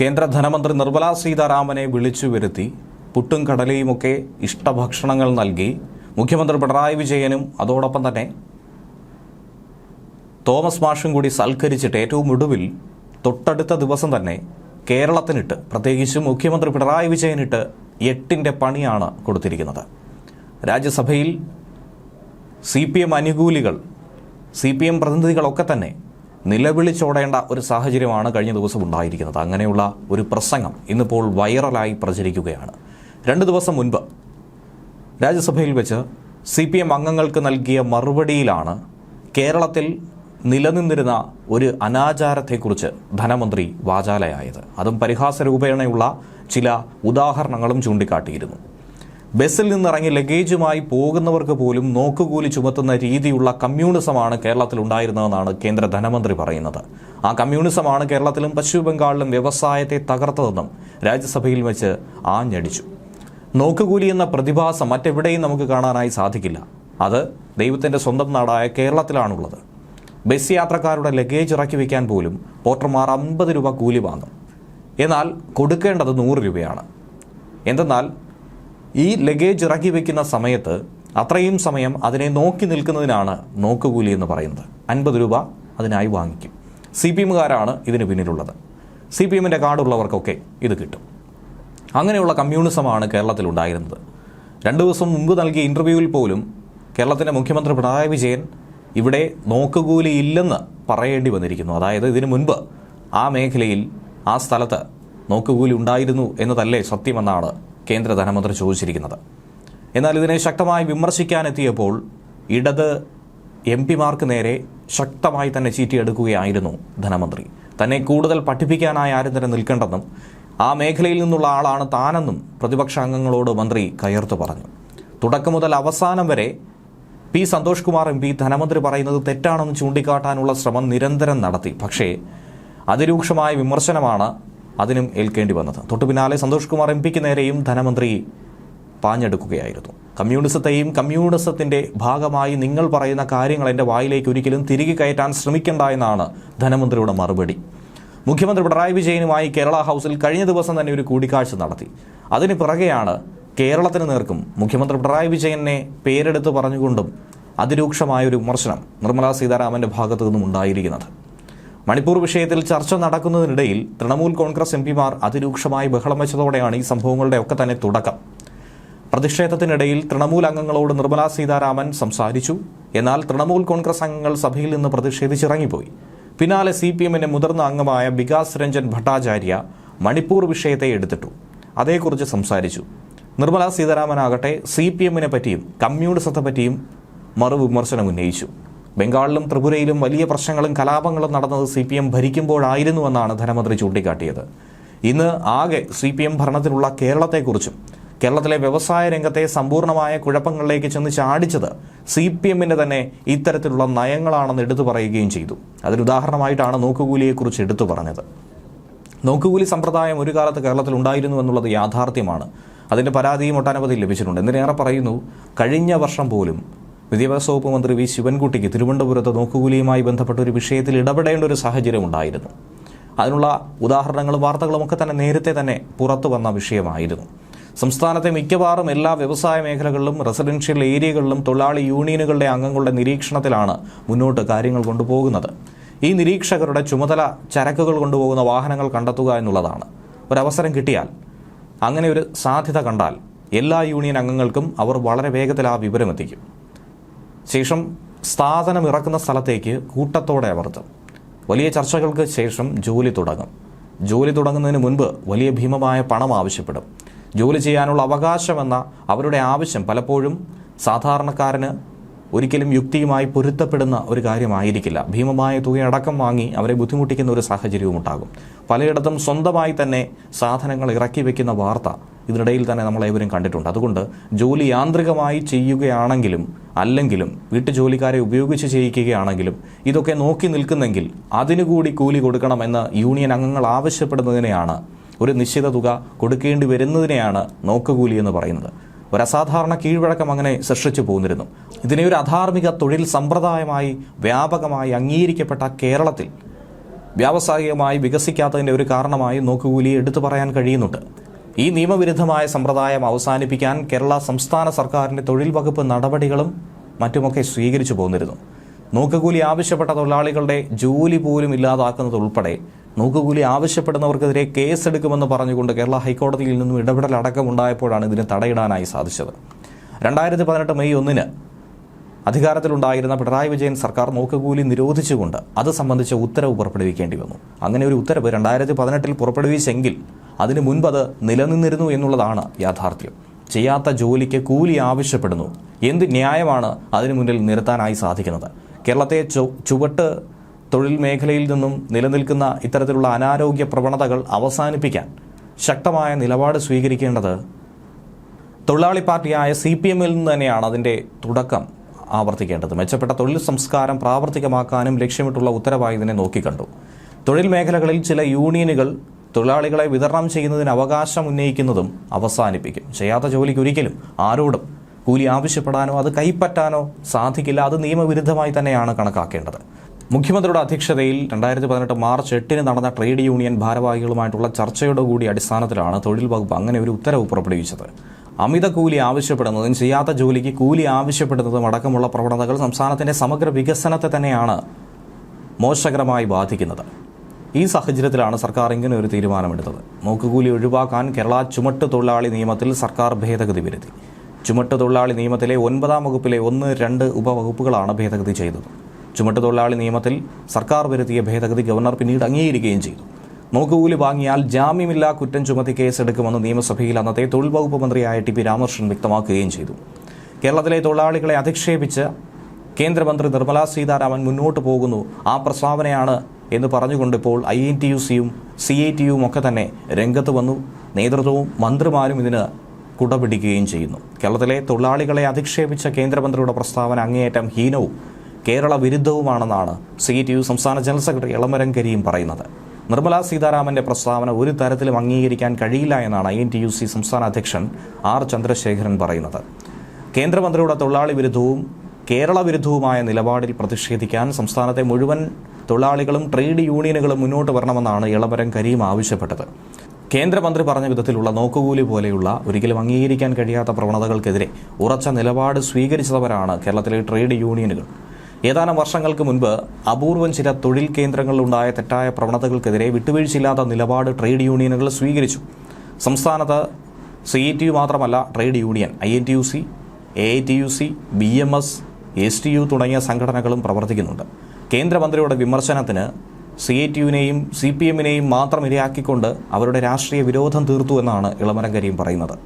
കേന്ദ്ര ധനമന്ത്രി നിർമ്മലാ സീതാരാമനെ വിളിച്ചു വരുത്തി പുട്ടും കടലയുമൊക്കെ ഇഷ്ടഭക്ഷണങ്ങൾ നൽകി മുഖ്യമന്ത്രി പിണറായി വിജയനും അതോടൊപ്പം തന്നെ തോമസ് മാഷും കൂടി സൽക്കരിച്ചിട്ട് ഏറ്റവും ഒടുവിൽ തൊട്ടടുത്ത ദിവസം തന്നെ കേരളത്തിനിട്ട്, പ്രത്യേകിച്ചും മുഖ്യമന്ത്രി പിണറായി വിജയനിട്ട് 8ന്റെ പണിയാണ് കൊടുത്തിരിക്കുന്നത്. രാജ്യസഭയിൽ CPM അനുകൂലികൾ, CPM പ്രതിനിധികളൊക്കെ തന്നെ നിലവിളിച്ചോടേണ്ട ഒരു സാഹചര്യമാണ് കഴിഞ്ഞ ദിവസം ഉണ്ടായിരിക്കുന്നത്. അങ്ങനെയുള്ള ഒരു പ്രസംഗം ഇന്നിപ്പോൾ വൈറലായി പ്രചരിക്കുകയാണ്. 2 ദിവസം മുൻപ് രാജ്യസഭയിൽ വെച്ച് CPM അംഗങ്ങൾക്ക് നൽകിയ മറുപടിയിലാണ് കേരളത്തിൽ നിലനിന്നിരുന്ന ഒരു അനാചാരത്തെക്കുറിച്ച് ധനമന്ത്രി വാചാലയായത്. അതും പരിഹാസരൂപേണയുള്ള ചില ഉദാഹരണങ്ങളും ചൂണ്ടിക്കാട്ടിയിരുന്നു. ബസ്സിൽ നിന്നിറങ്ങി ലഗേജുമായി പോകുന്നവർക്ക് പോലും നോക്കുകൂലി ചുമത്തുന്ന രീതിയുള്ള കമ്മ്യൂണിസമാണ് കേരളത്തിൽ ഉണ്ടായിരുന്നതെന്നാണ് കേന്ദ്ര ധനമന്ത്രി പറയുന്നത്. ആ കമ്മ്യൂണിസമാണ് കേരളത്തിലും പശ്ചിമ ബംഗാളിലും വ്യവസായത്തെ തകർത്തതെന്നും രാജ്യസഭയിൽ വെച്ച് ആഞ്ഞടിച്ചു. നോക്കുകൂലി എന്ന പ്രതിഭാസം മറ്റെവിടെയും നമുക്ക് കാണാനായി സാധിക്കില്ല. അത് ദൈവത്തിൻ്റെ സ്വന്തം നാടായ കേരളത്തിലാണുള്ളത്. ബസ് യാത്രക്കാരുടെ ലഗേജ് ഇറക്കി വയ്ക്കാൻ പോലും പോർട്ടർമാർ 50 രൂപ കൂലി വാങ്ങും. എന്നാൽ കൊടുക്കേണ്ടത് 100 രൂപയാണ്. എന്തെന്നാൽ ഈ ലഗേജ് ഇറക്കി വയ്ക്കുന്ന സമയത്ത് അത്രയും സമയം അതിനെ നോക്കി നിൽക്കുന്നതിനാണ് നോക്കുകൂലി എന്ന് പറയുന്നത്. 50 രൂപ അതിനായി വാങ്ങിക്കും. CPMകാരാണ് ഇതിന് പിന്നിലുള്ളത്. CPMൻ്റെ കാർഡുള്ളവർക്കൊക്കെ ഇത് കിട്ടും. അങ്ങനെയുള്ള കമ്മ്യൂണിസമാണ് കേരളത്തിലുണ്ടായിരുന്നത്. 2 ദിവസം മുമ്പ് നൽകിയ ഇൻ്റർവ്യൂവിൽ പോലും കേരളത്തിൻ്റെ മുഖ്യമന്ത്രി പിണറായി വിജയൻ ഇവിടെ നോക്കുകൂലി ഇല്ലെന്ന് പറയേണ്ടി വന്നിരിക്കുന്നു. അതായത് ഇതിനു മുൻപ് ആ മേഖലയിൽ, ആ സ്ഥലത്ത് നോക്കുകൂലി ഉണ്ടായിരുന്നു എന്നതല്ലേ സത്യമെന്നാണ് കേന്ദ്ര ധനമന്ത്രി ചോദിച്ചിരിക്കുന്നത്. എന്നാൽ ഇതിനെ ശക്തമായി വിമർശിക്കാനെത്തിയപ്പോൾ ഇടത് MP-മാർക്ക് നേരെ ശക്തമായി തന്നെ ചീറ്റിയെടുക്കുകയായിരുന്നു ധനമന്ത്രി. തന്നെ കൂടുതൽ പഠിപ്പിക്കാനായി ആരും തന്നെ നിൽക്കേണ്ടെന്നും ആ മേഖലയിൽ നിന്നുള്ള ആളാണ് താനെന്നും പ്രതിപക്ഷ അംഗങ്ങളോട് മന്ത്രി കയർത്തു പറഞ്ഞു. തുടക്കം മുതൽ അവസാനം വരെ P. സന്തോഷ് കുമാർ MP ധനമന്ത്രി പറയുന്നത് തെറ്റാണെന്ന് ചൂണ്ടിക്കാട്ടാനുള്ള ശ്രമം നിരന്തരം നടത്തി. പക്ഷേ അതിരൂക്ഷമായ വിമർശനമാണ് അതിനും ഏൽക്കേണ്ടി വന്നത്. തൊട്ടു പിന്നാലെ സന്തോഷ് കുമാർ MPക്ക് നേരെയും ധനമന്ത്രി പാഞ്ഞെടുക്കുകയായിരുന്നു. കമ്മ്യൂണിസത്തെയും കമ്മ്യൂണിസത്തിൻ്റെ ഭാഗമായി നിങ്ങൾ പറയുന്ന കാര്യങ്ങൾ എൻ്റെ വായിലേക്ക് ഒരിക്കലും തിരികെ കയറ്റാൻ ശ്രമിക്കേണ്ട എന്നാണ് ധനമന്ത്രിയുടെ മറുപടി. മുഖ്യമന്ത്രി പിണറായി വിജയനുമായി കേരള ഹൗസിൽ കഴിഞ്ഞ ദിവസം തന്നെ ഒരു കൂടിക്കാഴ്ച നടത്തി. അതിന് പിറകെയാണ് കേരളത്തിന് നേർക്കും മുഖ്യമന്ത്രി പിണറായി വിജയനെ പേരെടുത്ത് പറഞ്ഞുകൊണ്ടും അതിരൂക്ഷമായൊരു വിമർശനം നിർമ്മലാ സീതാരാമൻ്റെ ഭാഗത്തു നിന്നും ഉണ്ടായിരിക്കുന്നത്. മണിപ്പൂർ വിഷയത്തിൽ ചർച്ച നടക്കുന്നതിനിടയിൽ തൃണമൂൽ കോൺഗ്രസ് MP-മാർ അതിരൂക്ഷമായി ബഹളം വെച്ചതോടെയാണ് ഈ സംഭവങ്ങളുടെ ഒക്കെ തന്നെ തുടക്കം. പ്രതിഷേധത്തിനിടയിൽ തൃണമൂൽ അംഗങ്ങളോട് നിർമ്മലാ സീതാരാമൻ സംസാരിച്ചു. എന്നാൽ തൃണമൂൽ കോൺഗ്രസ് അംഗങ്ങൾ സഭയിൽ നിന്ന് പ്രതിഷേധിച്ചിറങ്ങിപ്പോയി. പിന്നാലെ CPMൻ്റെ മുതിർന്ന അംഗമായ വികാസ് രഞ്ജൻ ഭട്ടാചാര്യ മണിപ്പൂർ വിഷയത്തെ എടുത്തിട്ടു. അതേക്കുറിച്ച് സംസാരിച്ചു. നിർമ്മലാ സീതാരാമനാകട്ടെ CPMനെ പറ്റിയും കമ്മ്യൂണിസത്തെ പറ്റിയും മറുവിമർശനം ഉന്നയിച്ചു. ബംഗാളിലും ത്രിപുരയിലും വലിയ പ്രശ്നങ്ങളും കലാപങ്ങളും നടന്നത് CPM ഭരിക്കുമ്പോഴായിരുന്നുവെന്നാണ് ധനമന്ത്രി ചൂണ്ടിക്കാട്ടിയത്. ഇന്ന് ആകെ CPM ഭരണത്തിലുള്ള കേരളത്തെക്കുറിച്ചും കേരളത്തിലെ വ്യവസായ രംഗത്തെ സമ്പൂർണ്ണമായ കുഴപ്പങ്ങളിലേക്ക് ചെന്ന് ചാടിച്ചത് CPMൻ്റെ തന്നെ ഇത്തരത്തിലുള്ള നയങ്ങളാണെന്ന് എടുത്തു പറയുകയും ചെയ്തു. അതിനുദാഹരണമായിട്ടാണ് നോക്കുകൂലിയെക്കുറിച്ച് എടുത്തു പറഞ്ഞത്. നോക്കുകൂലി സമ്പ്രദായം ഒരു കാലത്ത് കേരളത്തിൽ ഉണ്ടായിരുന്നു എന്നുള്ളത് യാഥാർത്ഥ്യമാണ്. അതിൻ്റെ പരാതിയും ഒട്ടനവധി ലഭിച്ചിട്ടുണ്ട്. എന്തിനേറെ പറയുന്നു, കഴിഞ്ഞ വർഷം പോലും വിദ്യാഭ്യാസ വകുപ്പ് മന്ത്രി V. ശിവൻകുട്ടിക്ക് തിരുവനന്തപുരത്ത് നോക്കുകൂലിയുമായി ബന്ധപ്പെട്ട ഒരു വിഷയത്തിൽ ഇടപെടേണ്ട ഒരു സാഹചര്യം ഉണ്ടായിരുന്നു. അതിനുള്ള ഉദാഹരണങ്ങളും വാർത്തകളും ഒക്കെ തന്നെ നേരത്തെ തന്നെ പുറത്തു വന്ന വിഷയമായിരുന്നു. സംസ്ഥാനത്തെ മിക്കവാറും എല്ലാ വ്യവസായ മേഖലകളിലും റെസിഡൻഷ്യൽ ഏരിയകളിലും തൊഴിലാളി യൂണിയനുകളുടെ അംഗങ്ങളുടെ നിരീക്ഷണത്തിലാണ് മുന്നോട്ട് കാര്യങ്ങൾ കൊണ്ടുപോകുന്നത്. ഈ നിരീക്ഷകരുടെ ചുമതല ചരക്കുകൾ കൊണ്ടുപോകുന്ന വാഹനങ്ങൾ കണ്ടെത്തുക എന്നുള്ളതാണ്. ഒരവസരം കിട്ടിയാൽ, അങ്ങനെ ഒരു സാധ്യത കണ്ടാൽ എല്ലാ യൂണിയൻ അംഗങ്ങൾക്കും അവർ വളരെ വേഗത്തിൽ ആ വിവരം എത്തിക്കും. ശേഷം സാധനം ഇറക്കുന്ന സ്ഥലത്തേക്ക് കൂട്ടത്തോടെ അമർത്തും. വലിയ ചർച്ചകൾക്ക് ശേഷം ജോലി തുടങ്ങും. ജോലി തുടങ്ങുന്നതിന് മുൻപ് വലിയ ഭീമമായ പണം ആവശ്യപ്പെടും. ജോലി ചെയ്യാനുള്ള അവകാശമെന്ന അവരുടെ ആവശ്യം പലപ്പോഴും സാധാരണക്കാരന് ഒരിക്കലും യുക്തിയുമായി പൊരുത്തപ്പെടുന്ന ഒരു കാര്യമായിരിക്കില്ല. ഭീമമായ തുകയടക്കം വാങ്ങി അവരെ ബുദ്ധിമുട്ടിക്കുന്ന ഒരു സാഹചര്യവും ഉണ്ടാകും. പലയിടത്തും സ്വന്തമായി തന്നെ സാധനങ്ങൾ ഇറക്കി വയ്ക്കുന്ന വാർത്ത ഇതിനിടയിൽ തന്നെ നമ്മളേവരും കണ്ടിട്ടുണ്ട്. അതുകൊണ്ട് ജോലി യാന്ത്രികമായി ചെയ്യുകയാണെങ്കിലും അല്ലെങ്കിലും വീട്ടുജോലിക്കാരെ ഉപയോഗിച്ച് ചെയ്യിക്കുകയാണെങ്കിലും ഇതൊക്കെ നോക്കി നിൽക്കുന്നെങ്കിൽ അതിനുകൂടി കൂലി കൊടുക്കണമെന്ന് യൂണിയൻ അംഗങ്ങൾ ആവശ്യപ്പെടുന്നതിനെയാണ്, ഒരു നിശ്ചിത തുക കൊടുക്കേണ്ടി വരുന്നതിനെയാണ് നോക്കുകൂലി എന്ന് പറയുന്നത്. ഒരു അസാധാരണ കീഴ്വഴക്കം അങ്ങനെ സൃഷ്ടിച്ചു പോന്നിരുന്നു. ഇതിനെ ഒരു അധാർമിക തൊഴിൽ സമ്പ്രദായമായി വ്യാപകമായി അംഗീകരിക്കപ്പെട്ട കേരളത്തിൽ വ്യാവസായികമായി വികസിക്കാത്തതിൻ്റെ ഒരു കാരണമായി നോക്കുകൂലിയെ എടുത്തു പറയാൻ കഴിയുന്നുണ്ട്. ഈ നിയമവിരുദ്ധമായ സമ്പ്രദായം അവസാനിപ്പിക്കാൻ കേരള സംസ്ഥാന സർക്കാരിൻ്റെ തൊഴിൽ വകുപ്പ് നടപടികളും മറ്റുമൊക്കെ സ്വീകരിച്ചു പോന്നിരുന്നു. നോക്കുകൂലി ആവശ്യപ്പെട്ട തൊഴിലാളികളുടെ ജോലി പോലും ഇല്ലാതാക്കുന്നത് ഉൾപ്പെടെ നോക്കുകൂലി ആവശ്യപ്പെടുന്നവർക്കെതിരെ കേസെടുക്കുമെന്ന് പറഞ്ഞുകൊണ്ട് കേരള ഹൈക്കോടതിയിൽ നിന്നും ഇടപെടലടക്കമുണ്ടായപ്പോഴാണ് ഇതിന് തടയിടാനായി സാധിച്ചത്. 2018 മെയ് 1 അധികാരത്തിലുണ്ടായിരുന്ന പിണറായി വിജയൻ സർക്കാർ നോക്കുകൂലി നിരോധിച്ചുകൊണ്ട് അത് സംബന്ധിച്ച ഉത്തരവ് പുറപ്പെടുവിക്കേണ്ടി വന്നു. അങ്ങനെ ഒരു ഉത്തരവ് 2018 പുറപ്പെടുവിച്ചെങ്കിൽ അതിനു മുൻപ് അത് നിലനിന്നിരുന്നു എന്നുള്ളതാണ് യാഥാർത്ഥ്യം. ചെയ്യാത്ത ജോലിക്ക് കൂലി ആവശ്യപ്പെടുന്നു. എന്ത് ന്യായമാണ് അതിനു മുന്നിൽ നിരത്താനായി സാധിക്കുന്നത്? കേരളത്തെ ചുവട്ട് തൊഴിൽ മേഖലയിൽ നിന്നും നിലനിൽക്കുന്ന ഇത്തരത്തിലുള്ള അനാരോഗ്യ പ്രവണതകൾ അവസാനിപ്പിക്കാൻ ശക്തമായ നിലപാട് സ്വീകരിക്കേണ്ടത് തൊഴിലാളി പാർട്ടിയായ CPM-ൽ നിന്ന് തന്നെയാണ് അതിൻ്റെ തുടക്കം ആവർത്തിക്കേണ്ടത്. മെച്ചപ്പെട്ട തൊഴിൽ സംസ്കാരം പ്രാവർത്തികമാക്കാനും ലക്ഷ്യമിട്ടുള്ള ഉത്തരവായി ഇതിനെ നോക്കിക്കണ്ടു. തൊഴിൽ മേഖലകളിൽ ചില യൂണിയനുകൾ തൊഴിലാളികളെ വിതരണം ചെയ്യുന്നതിന് അവകാശം ഉന്നയിക്കുന്നതും അവസാനിപ്പിക്കും. ചെയ്യാത്ത ജോലിക്ക് ഒരിക്കലും ആരോടും കൂലി ആവശ്യപ്പെടാനോ അത് കൈപ്പറ്റാനോ സാധിക്കില്ല. അത് നിയമവിരുദ്ധമായി തന്നെയാണ് കണക്കാക്കേണ്ടത്. മുഖ്യമന്ത്രിയുടെ അധ്യക്ഷതയിൽ 2018 മാർച്ച് 8 നടന്ന ട്രേഡ് യൂണിയൻ ഭാരവാഹികളുമായിട്ടുള്ള ചർച്ചയുടെ കൂടി അടിസ്ഥാനത്തിലാണ് തൊഴിൽ വകുപ്പ് അങ്ങനെ ഒരു ഉത്തരവ് പുറപ്പെടുവിച്ചത്. അമിത കൂലി ആവശ്യപ്പെടുന്നതും ചെയ്യാത്ത ജോലിക്ക് കൂലി ആവശ്യപ്പെടുന്നതും അടക്കമുള്ള പ്രവണതകൾ സംസ്ഥാനത്തിൻ്റെ സമഗ്ര വികസനത്തെ തന്നെയാണ് മോശകരമായി ബാധിക്കുന്നത്. ഈ സാഹചര്യത്തിലാണ് സർക്കാർ ഇങ്ങനെ ഒരു തീരുമാനമെടുത്തത്. നോക്കുകൂലി ഒഴിവാക്കാൻ കേരള ചുമട്ട് തൊഴിലാളി നിയമത്തിൽ സർക്കാർ ഭേദഗതി വരുത്തി. ചുമട്ട് തൊഴിലാളി നിയമത്തിലെ 9-ാം വകുപ്പിലെ 1, 2 ഉപവകുപ്പുകളാണ് ഭേദഗതി ചെയ്തത്. ചുമട്ട് തൊഴിലാളി നിയമത്തിൽ സർക്കാർ വരുത്തിയ ഭേദഗതി ഗവർണർ പിന്നീട് അംഗീകരിക്കുകയും ചെയ്തു. നോക്കുകൂലി വാങ്ങിയാൽ ജാമ്യമില്ലാ കുറ്റം ചുമത്തി കേസെടുക്കുമെന്ന് നിയമസഭയിൽ അന്നത്തെ തൊഴിൽ വകുപ്പ് മന്ത്രിയായ TP രാമകൃഷ്ണൻ വ്യക്തമാക്കുകയും ചെയ്തു. കേരളത്തിലെ തൊഴിലാളികളെ അധിക്ഷേപിച്ച് കേന്ദ്രമന്ത്രി നിർമ്മലാ സീതാരാമൻ മുന്നോട്ട് പോകുന്നു. ആ പ്രസ്താവനയാണ് എന്ന് പറഞ്ഞുകൊണ്ട് ഇപ്പോൾ INTUC-യും CITU-യും ഒക്കെ തന്നെ രംഗത്ത് വന്നു. നേതൃത്വവും മന്ത്രിമാരും ഇതിന് കുടപിടിക്കുകയും ചെയ്യുന്നു. കേരളത്തിലെ തൊഴിലാളികളെ അധിക്ഷേപിച്ച കേന്ദ്രമന്ത്രിയുടെ പ്രസ്താവന അങ്ങേയറ്റം ഹീനവും കേരള വിരുദ്ധവുമാണെന്നാണ് CITU സംസ്ഥാന ജനറൽ സെക്രട്ടറി എളമരം കരീം പറയുന്നത്. നിർമ്മലാ സീതാരാമന്റെ പ്രസ്താവന ഒരു തരത്തിലും അംഗീകരിക്കാൻ കഴിയില്ല എന്നാണ് INTUC സംസ്ഥാന അധ്യക്ഷൻ R ചന്ദ്രശേഖരൻ പറയുന്നത്. കേന്ദ്രമന്ത്രിയുടെ തൊഴിലാളി വിരുദ്ധവും കേരള വിരുദ്ധവുമായ നിലപാടിൽ പ്രതിഷേധിക്കാൻ സംസ്ഥാനത്തെ മുഴുവൻ തൊഴിലാളികളും ട്രേഡ് യൂണിയനുകളും മുന്നോട്ട് വരണമെന്നാണ് എളമരം കരീം ആവശ്യപ്പെട്ടത്. കേന്ദ്രമന്ത്രി പറഞ്ഞ വിധത്തിലുള്ള നോക്കുകൂലി പോലെയുള്ള ഒരിക്കലും അംഗീകരിക്കാൻ കഴിയാത്ത പ്രവണതകൾക്കെതിരെ ഉറച്ച നിലപാട് സ്വീകരിച്ചവരാണ് കേരളത്തിലെ ട്രേഡ് യൂണിയനുകൾ. ഏതാനും വർഷങ്ങൾക്ക് മുൻപ് അപൂർവം ചില തൊഴിൽ കേന്ദ്രങ്ങളിലുണ്ടായ തെറ്റായ പ്രവണതകൾക്കെതിരെ വിട്ടുവീഴ്ചയില്ലാത്ത നിലപാട് ട്രേഡ് യൂണിയനുകൾ സ്വീകരിച്ചു. സംസ്ഥാനത്ത് CITU മാത്രമല്ല trade union INTUC, AITUC, BMS, STU തുടങ്ങിയ സംഘടനകളും പ്രവർത്തിക്കുന്നുണ്ട്. കേന്ദ്രമന്ത്രിയുടെ വിമർശനത്തിന് CITU-നെയും CPM-നെയും മാത്രം ഇരയാക്കിക്കൊണ്ട് അവരുടെ രാഷ്ട്രീയ വിരോധം തീർത്തു എന്നാണ് എളമരം കരീം പറയുന്നത്.